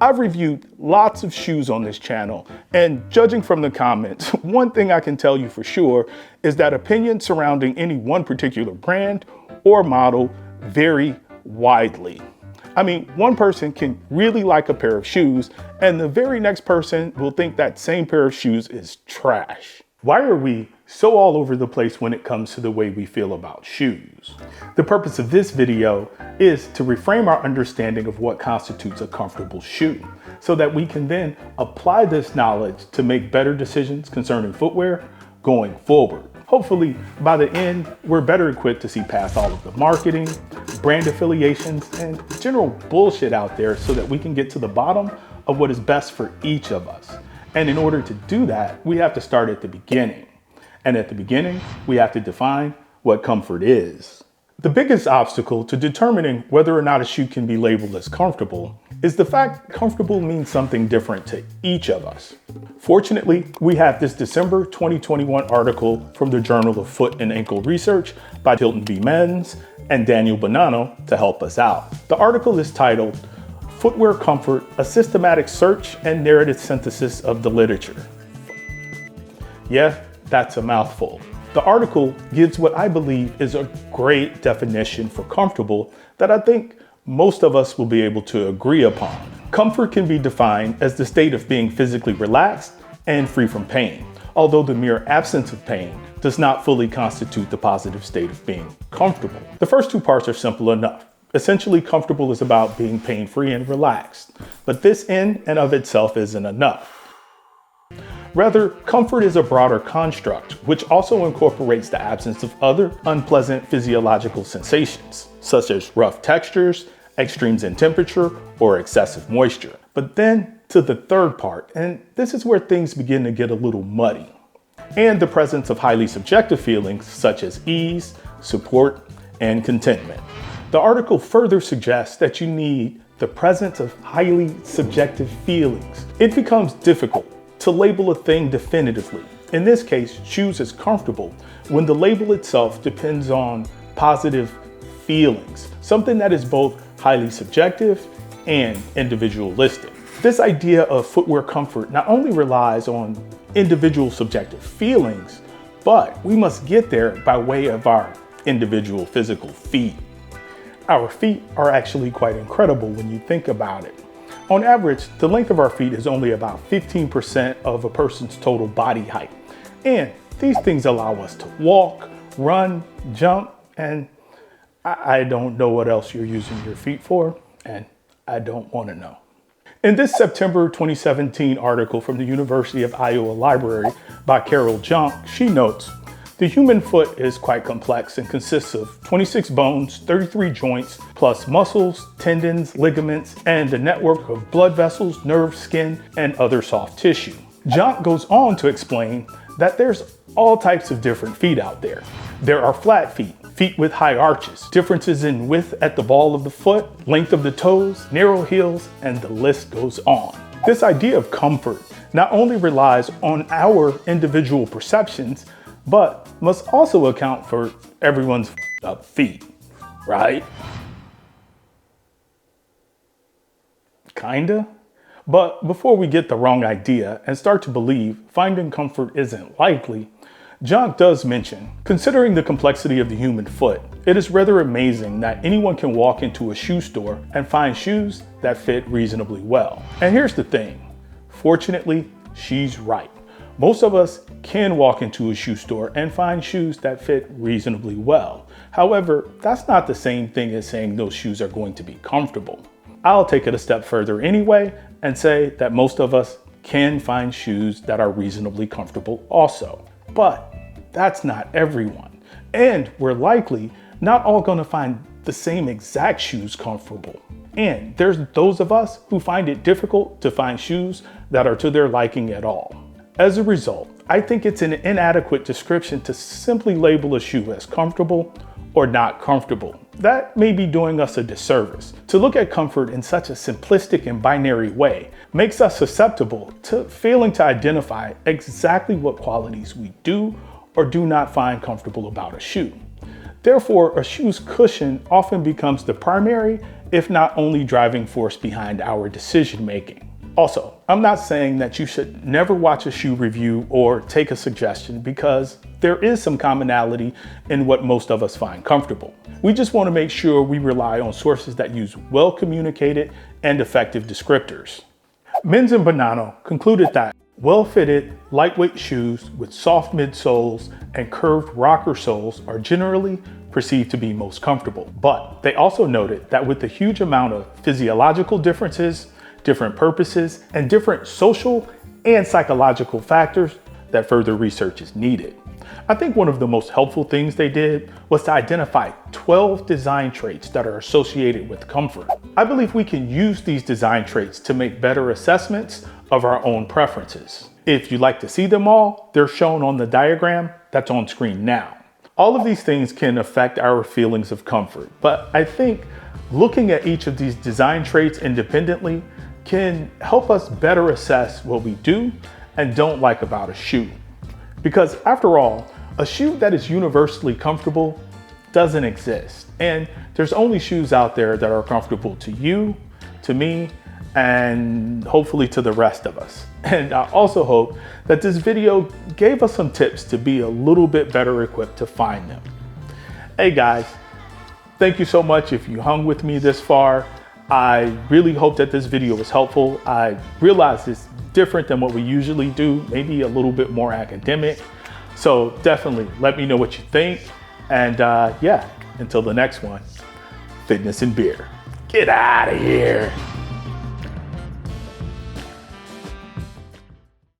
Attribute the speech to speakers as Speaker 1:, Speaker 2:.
Speaker 1: I've reviewed lots of shoes on this channel, and judging from the comments, one thing I can tell you for sure is that opinions surrounding any one particular brand or model vary widely. I mean, one person can really like a pair of shoes, and the very next person will think that same pair of shoes is trash. Why are we so all over the place when it comes to the way we feel about shoes? The purpose of this video is to reframe our understanding of what constitutes a comfortable shoe, so that we can then apply this knowledge to make better decisions concerning footwear going forward. Hopefully, by the end, we're better equipped to see past all of the marketing, brand affiliations, and general bullshit out there so that we can get to the bottom of what is best for each of us. And in order to do that, we have to start at the beginning. And at the beginning, we have to define what comfort is. The biggest obstacle to determining whether or not a shoe can be labeled as comfortable is the fact comfortable means something different to each of us. Fortunately, we have this December 2021 article from the Journal of Foot and Ankle Research by Hilton B. Menz and Daniel Bonanno to help us out. The article is titled, "Footwear Comfort, a Systematic Search and Narrative Synthesis of the Literature." Yeah, that's a mouthful. The article gives what I believe is a great definition for comfortable that I think most of us will be able to agree upon. Comfort can be defined as the state of being physically relaxed and free from pain, although the mere absence of pain does not fully constitute the positive state of being comfortable. The first two parts are simple enough. Essentially, comfortable is about being pain-free and relaxed, but this in and of itself isn't enough. Rather, comfort is a broader construct, which also incorporates the absence of other unpleasant physiological sensations, such as rough textures, extremes in temperature, or excessive moisture. But then to the third part, and this is where things begin to get a little muddy, and the presence of highly subjective feelings such as ease, support, and contentment. The article further suggests that you need the presence of highly subjective feelings. It becomes difficult to label a thing definitively. In this case, shoes as comfortable when the label itself depends on positive feelings, something that is both highly subjective and individualistic. This idea of footwear comfort not only relies on individual subjective feelings, but we must get there by way of our individual physical feet. Our feet are actually quite incredible when you think about it. On average, the length of our feet is only about 15% of a person's total body height. And these things allow us to walk, run, jump, and I don't know what else you're using your feet for, and I don't want to know. In this September 2017 article from the University of Iowa Library by Carol Junk, she notes, "The human foot is quite complex and consists of 26 bones, 33 joints, plus muscles, tendons, ligaments, and a network of blood vessels, nerves, skin, and other soft tissue." Junk goes on to explain that there's all types of different feet out there. There are flat feet, feet with high arches, differences in width at the ball of the foot, length of the toes, narrow heels, and the list goes on. This idea of comfort not only relies on our individual perceptions, but must also account for everyone's up feet, right? Kinda? But before we get the wrong idea and start to believe finding comfort isn't likely, Junk does mention, considering the complexity of the human foot, it is rather amazing that anyone can walk into a shoe store and find shoes that fit reasonably well. And here's the thing, fortunately, she's right. Most of us can walk into a shoe store and find shoes that fit reasonably well. However, that's not the same thing as saying those shoes are going to be comfortable. I'll take it a step further anyway and say that most of us can find shoes that are reasonably comfortable also. But that's not everyone. And we're likely not all gonna find the same exact shoes comfortable. And there's those of us who find it difficult to find shoes that are to their liking at all. As a result, I think it's an inadequate description to simply label a shoe as comfortable or not comfortable. That may be doing us a disservice. To look at comfort in such a simplistic and binary way makes us susceptible to failing to identify exactly what qualities we do or do not find comfortable about a shoe. Therefore, a shoe's cushion often becomes the primary if not only driving force behind our decision making. Also, I'm not saying that you should never watch a shoe review or take a suggestion, because there is some commonality in what most of us find comfortable. We just want to make sure we rely on sources that use well communicated and effective descriptors. Menz and Bonanno concluded that well-fitted, lightweight shoes with soft midsoles and curved rocker soles are generally perceived to be most comfortable. But they also noted that with the huge amount of physiological differences, different purposes, and different social and psychological factors, that further research is needed. I think one of the most helpful things they did was to identify 12 design traits that are associated with comfort. I believe we can use these design traits to make better assessments of our own preferences. If you'd like to see them all, they're shown on the diagram that's on screen now. All of these things can affect our feelings of comfort, but I think looking at each of these design traits independently can help us better assess what we do and don't like about a shoe. Because after all, a shoe that is universally comfortable doesn't exist. And there's only shoes out there that are comfortable to you, to me, and hopefully to the rest of us. And I also hope that this video gave us some tips to be a little bit better equipped to find them. Hey guys, thank you so much if you hung with me this far. I really hope that this video was helpful. I realize it's different than what we usually do, maybe a little bit more academic. So definitely let me know what you think. And yeah, until the next one, fitness and beer. Get out of here.